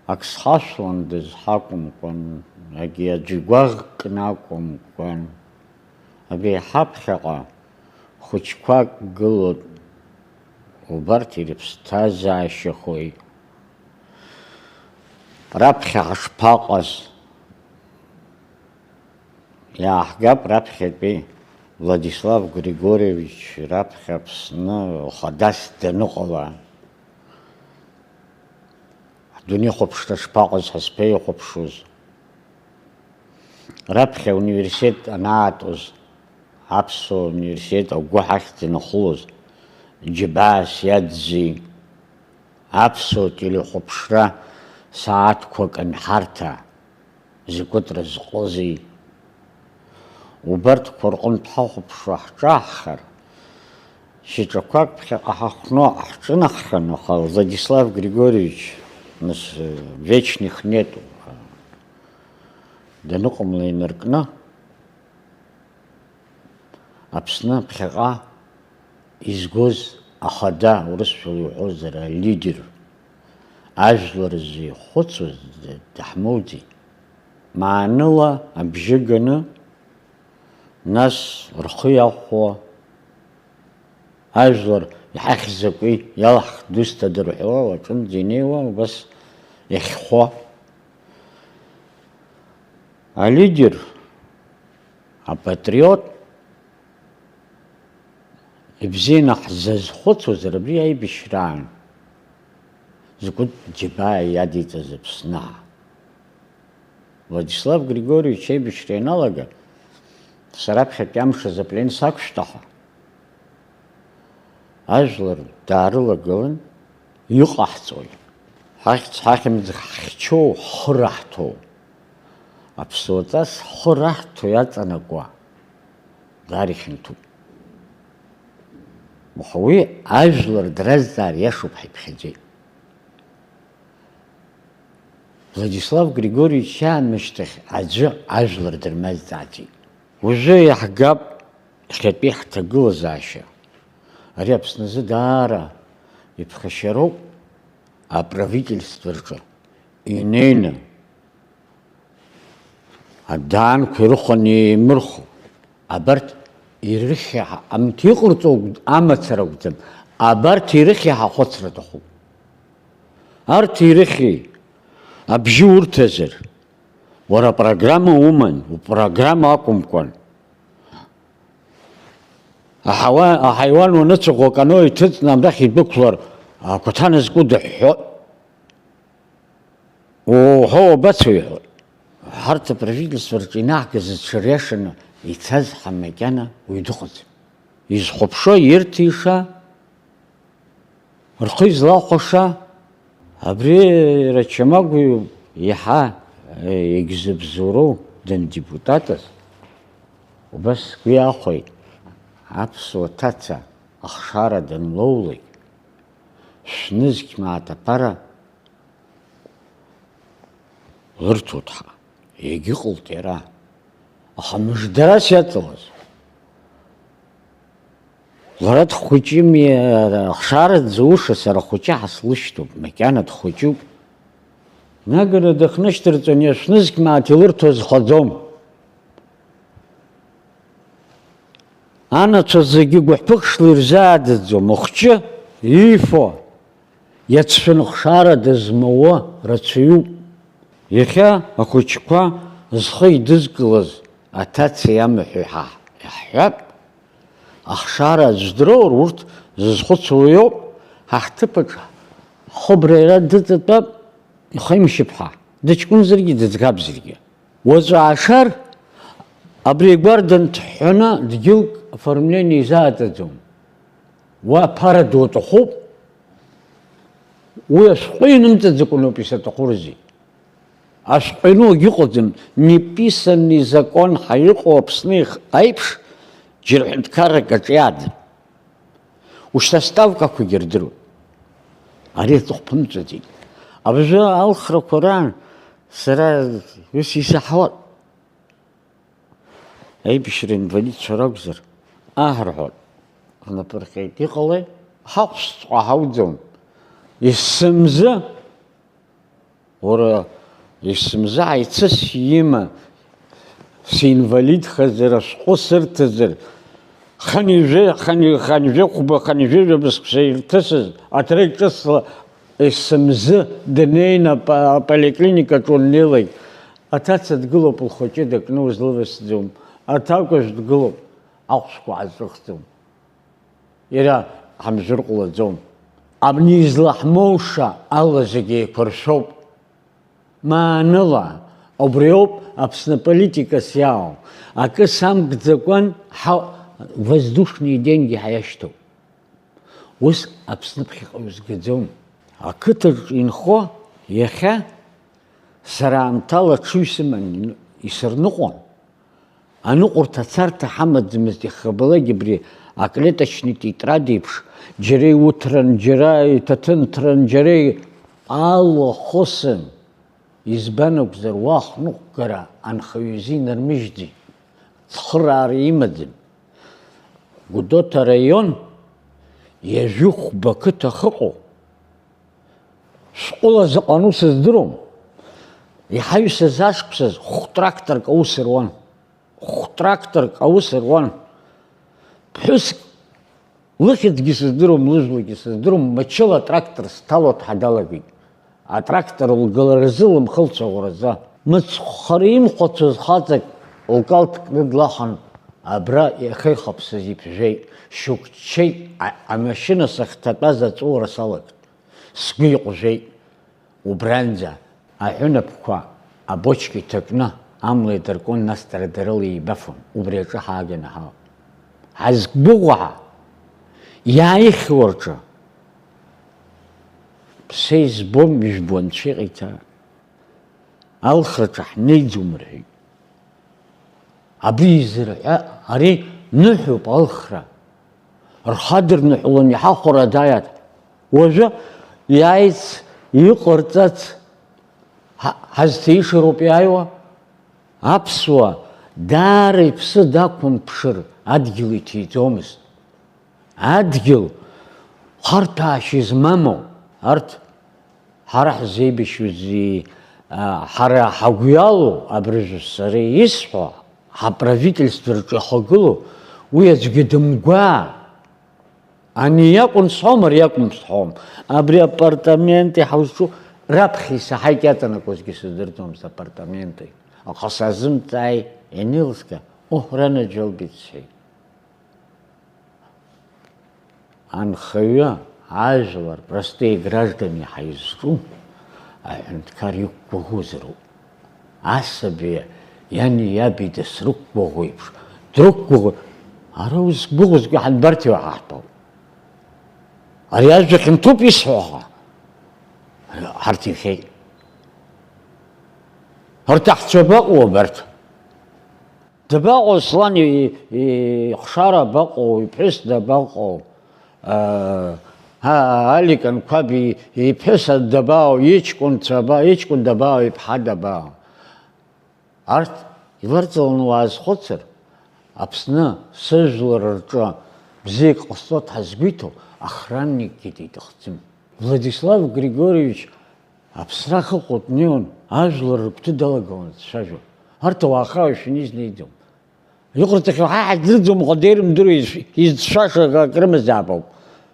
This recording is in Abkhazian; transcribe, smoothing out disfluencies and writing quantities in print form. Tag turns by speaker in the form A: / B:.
A: аксхашвандыз хакумкван, аги аджигвагъ кӏнакӏуамкван, аби хӏапхьакъа хвычквакӏ гылутӏ, убарт йрыпстазаащахуи. Рапхьа хӏшпакъаз йгӏахӏгапӏ рапхьатәи Владислав Григорьевич рапхьа Апсны хадас даныкъвала. Хдуней хвапшта шпакъыз хӏызпейхвапшуз. Рапхьа университет анагӏатӏуз, Апсуа университет агвы хӏахьзынхулыз, Джьыбас йадзи, Апсуа телехвапшра сагӏатквакӏ анхӏарта, закӏвытӏ рызкъызи. Убартква рҟынтә хӏахвапшуа хӏшӏахӏхар, щыджаквакӏ пхьакъа хӏахвну хӏшӏынаххын, аха Владислав Григорьевич вечных нету. Даныкъвымла йнаркӏны Апсны пхьакъа йызгуз ахада, урысчӏвала йухӏвозара лидер, ажвлар зихвыцуз дыхӏмыудзи, магӏныла абжьы ганы нас рхъы йахвуа, ажвлар йхӏахьзакӏви йалхӏдузта дырхӏвуа, уачӏвындза йнейуа убас йахьхвуа. Алидер, апатриот йбзийна хӏзазхвыцуазар абри айбищрагӏан. Закӏвытӏ Джьыбаа йадицӏаз Апсны. Владислав Григорьевич айбищра йаналага, сара пхьатӏи амш азаплен саквщтахьа. Ажвлар дгӏарылагылын йыкъахӏцӏуа, хӏахьымдза хӏхьчу, хы рахӏту, апсуацӏас хы рахӏту йацӏанакӏуа дгӏарихьынтуп. Ауи ажвлар дразцӏгӏар йашупӏ хӏипхьадзей. Владислав Григорьевич йаъанмыщтахь аӡәы ажвлар дырмазцӏгӏатӏ. Ужвы йхӏгапӏ хьатӏи хӏтагылазааща. Ари Апснызы даара йпхьащароупӏ аправительство ршӏы йнейны адаанква йрыхван ймырху, абарт йрыхьа амт йыкъырцӏу амацара акӏвӡам, абарт йрыхьа хӏахвыцра атахъупӏ. Арт йрыхьи абжьы уртазар, уара программа уман, упрограмма аквымкӏван, ахайуан уаныцӏыху акӏано йтыцӏны амдахь йдбыквлар акватана зкӏу дыхӏхӏвотӏ. Ухӏвауа убацу йхӏвотӏ. Хӏарта правительство рчӏв йнагӏгыз дшырйашаны йцаз хӏамакьана ауи дыҟаӡам. Йызхвапшуа, йыртиша, рхъы йызлахвуаша, абри Рачамагви йхӏа йгьзыбзуру дандепутатыз убас сгвы йахвитӏ. Апсуа таца ахшара данлоулик, швнызкь маъатапара лыртутхӏа. Йгьыҟалт йара. Аха мыждарас йацӏалыз. Лара дхвыҷыми, ахшара дзуша, сара хвыҷы хӏаслыщтуп, макьана дхвыҷупӏ. Нагара дахныщтырцӏын йашвнызкь маъат йлыртуа зхваӡом. Анацәа зегьы гвыхӏвыхшла йырзыгӏдзаӡом, ухчы йифо, йацшвын хшара дызмауа рацәаҩуп. Йахьа ахвыҷква зхы йдызкылыз атаца йамхӏву йхӏхӏвапӏ. Ахшара здроур урт зызхвыцуа йоупӏ. Хӏахӏтыпаҿ хыбра йара дыцӏатәапӏ, йхаймщыпхӏа, дычкӏвынзаргьи дыцгабзаргьи. Уачӏвы гӏашар абри агвар дантхӏваны дгьылк оформление йзыгӏдзаӡом. Уа апара ду атахъупӏ. Уи ашвҟәы йнымцӏадзакӏвынупӏ йсатахъу. Ашвҟәину агьыҟаӡам. Неписанный закон хӏайыҟоу Апсны айпш џьара хӏвынтқарракӏ ашӏыйагӏдзам. Ушьҭа ставкаквагьи рдыруа. Ари аҵыхәԥымҵәаӡеит. Абжьы алхрақәа раан сара ус йсаҳауа. Аибашьра инвалидцәа ракәзар аҳрҳәот. Рнапырҟьеит. Иҟалеи? Ҳахәшәҵәҟьа ҳауӡом. Есымзы уара исымзааицыс има синвалидхазар, ашәҟәы сырҭазар, ханижәы хәба, ханижәыжәабызқәа ирҭысыз, аҭра ҿыцла исымзы днеины аполиклиникаҿы унеилеит. Аҭаца дгылоуп лхәыҷы дакны узлывсӡом, аҭакәажә дгылоуп, ахәшәқәа ааҵыхӡом. Иара ҳамжәырҟәлаӡом. Абни излаҳмоуша ала зегьы еиқәыршәоуп. Maaныла, убри ауп Аԥсны политикас иаау. Акы самгӡакәан воздушные деньги ҳаиашьҭоуп. Ус Аԥсны ԥхьаҟа узгаӡом. Ақыҭаҿ инхо иахьа сара аамҭала ҽыҩ сыман исырныҟәон. Аныҟәарҭа ацарҭа ҳамаӡамызт, ихабалагьы абри аклеточный тетрад еиԥш џьара иуҭран, џьара иҭаҭынҭран, џьара алахәысын. Избан акәзар уа ахныҟәгара анхаҩ изы инармыжьӡеит. Цхыраара имаӡам. Гәдоуҭа раион иажәы хәба ақыҭа ахыҟоу. Шәҟәыла заҟану сыздырам. Иҳаҩсыз ашықәсаз хә-тракторк аус руан. Хә-тракторк аус руан. Ԥҳәыск лыхьыӡгьы сыздырам, лыжәлагьы сыздырам, мчыла атрактор сҭало дҳадалагеит. Атрактор лгаларазы лымхылцәаӷәразы. Мыцхәхара имхәацәаз хаҵак лкалҭ кны длахан, абра иахьихаԥсаз иԥжәеит. Шьоукчеит, амашьына сахьҭатәаз аҵәуара салагт. Сгәы иҟәжәеит. Убранӡа аҳәынаԥқәа абочка иҭакны амла идыркуан, нас дара дарыла еибафон. Убри аҿы ҳааганы ҳауп. Ҳазгәыӷуа иааихьуа рҿы ԥсы избом, ижәбо анцәа иҟаиҵара. Алхраҿы ҳнеиӡом рҳәеит. Абри изырҳәа, ари ныҳәоуп алхра. Рхадырныҳәалон иҳахәара дааиат. Уажәы иааиц иҟарҵац ҳазҭаишароуп иааиуа. Аԥсуа даара иԥсы дақәымԥшыр адгьыл иҭиҵомызт. Адгьыл харҭаашьа измамоу, арҭ ҳара ҳзеибашьузи, ҳара ҳагәы иалоу абыржәы исҳәо, ҳаправительство рҿы ихагылоу, уи аӡәгьы дымгәаа. Ани иакәын сҳәом, ари иакәым сҳәом. Абри апартаменти ҳазҿу раԥхьа исаҳаит, иаҵанакуазгьы сыздырӡомызт апартаменти. Аха сазымҵааи ианилска, ранаџьалбеит сҳәеит. Анхаҩы, ажәлар, простые граждане ҳаизҿу аҳәынҭқар иқәгәыӷызароуп. Асаби иани иаби дысрықәгәыӷуа еиԥш дрықәгәыӷуа. Ара узгәыӷызго ҳанбарҭиуа ҳаҳтәоуп. Ари ажәа хьанҭоуп исҳәо аха. Ҳарҭ ихеит. Ҳарҭ аҳцәа абаҟоу абарҭ? Дабаҟоу Аслан ихшара абаҟоу, иԥҳәыс дабаҟоу? Алик Анқәаб иԥҳәыс дабаҟоу, иҷкәын дабаҟоу, иԥҳа дабаҟоу? Арҭ иларҵаланы уаазхәыцыр, Аԥсны сыжәлар рҿы бзиак ҟасҵо дҳазгәиҭо охранникгьы диҭахӡам. Владислав Григорьевич аԥсрах ыҟоуп днеиуан, ажәлар рыгәҭы далагауан дцәажәо. Арҭ ауаахара шәанизнеиӡом. Иҟарҵахьоу ҳаҳ ҳаздырӡом, ҟадер имдыруа изцәшаша акрымазаап ауп.